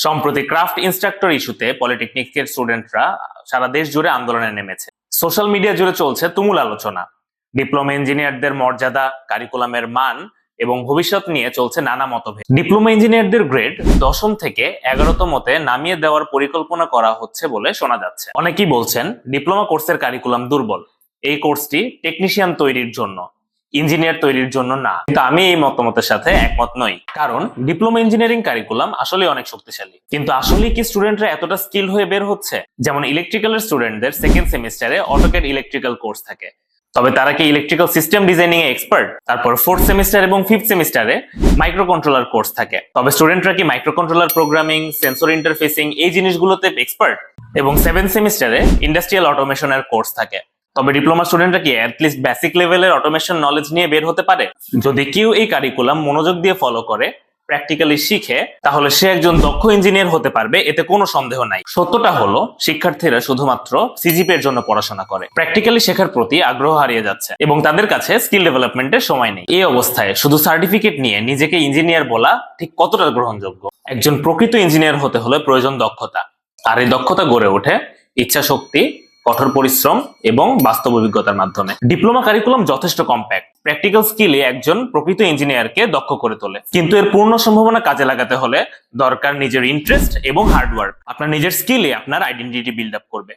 সম্প্রতি craft instructor ইস্যুতে পলিটেকনিকের স্টুডেন্টরা সারা দেশ জুড়ে আন্দোলনে নেমেছে। সোশ্যাল মিডিয়া জুড়ে চলছে তুমুল আলোচনা। ডিপ্লোমা ইঞ্জিনিয়ারদের মর্যাদা, কারিকুলামের মান এবং ভবিষ্যৎ নিয়ে চলছে নানা মতভেদ। ডিপ্লোমা ইঞ্জিনিয়ারদের গ্রেড 10ম থেকে 11তমতে নামিয়ে দেওয়ার পরিকল্পনা করা হচ্ছে বলে শোনা যাচ্ছে। অনেকেই বলছেন ডিপ্লোমা কোর্সের কারিকুলাম দুর্বল, এই কোর্সটি টেকনিশিয়ান তৈরির জন্য, ইঞ্জিনিয়ার তৈরির জন্য না। কিন্তু আমি এই মতামতের সাথে একমত নই, কারণ ডিপ্লোমা ইঞ্জিনিয়ারিং কারিকুলাম আসলে অনেক শক্তিশালী। কিন্তু আসলে কি স্টুডেন্টরা এতটা স্কিল হয়ে বের হচ্ছে? যেমন ইলেকট্রিক্যালের স্টুডেন্টদের সেকেন্ড সেমিস্টারে অটোক্যাড ইলেকট্রিক্যাল কোর্স থাকে, তবে তারা কি ইলেকট্রিক্যাল সিস্টেম ডিজাইনিং এ এক্সপার্ট? তারপর 4th সেমিস্টার এবং 5th সেমিস্টারে মাইক্রো কন্ট্রোলার কোর্স থাকে, তবে স্টুডেন্টরা কি micro controller programming, sensor interfacing এই জিনিসগুলোতে এক্সপার্ট? এবং 7th সেমিস্টারে ইন্ডাস্ট্রিয়াল অটোমেশনের কোর্স থাকে, তবে ডিপ্লোমা স্টুডেন্টরা কি অ্যাটলিস্ট বেসিক লেভেলের অটোমেশন নলেজ নিয়ে বের হতে পারে? যদি কেউ এই কারিকুলাম মনোযোগ দিয়ে ফলো করে, প্র্যাকটিক্যালি শিখে, তাহলে সে একজন দক্ষ ইঞ্জিনিয়ার হতে পারবে, এতে কোনো সন্দেহ নাই। সত্যটা হলো শিক্ষার্থীরা শুধুমাত্র সিজিপি এর জন্য পড়াশোনা করে, প্র্যাকটিক্যালি শেখার প্রতি আগ্রহ হারিয়ে যাচ্ছে এবং তাদের কাছে স্কিল ডেভেলপমেন্টের সময় নেই। এই অবস্থায় শুধু সার্টিফিকেট নিয়ে নিজেকে ইঞ্জিনিয়ার বলা ঠিক কতটা গ্রহণযোগ্য? একজন প্রকৃত ইঞ্জিনিয়ার হতে হলে প্রয়োজন দক্ষতা, আর এই দক্ষতা গড়ে ওঠে ইচ্ছা শক্তি, কঠোর পরিশ্রম এবং বাস্তব অভিজ্ঞতার মাধ্যমে। ডিপ্লোমা কারিকুলাম যথেষ্ট কম্প্যাক্ট, প্র্যাকটিক্যাল স্কিলে একজন প্রকৃত ইঞ্জিনিয়ারকে দক্ষ করে তোলে, কিন্তু এর পূর্ণ সম্ভাবনা কাজে লাগাতে হলে দরকার নিজের ইন্টারেস্ট এবং হার্ডওয়ার্ক। আপনার নিজের স্কিলে আপনার আইডেন্টিটি বিল্ড আপ করবে।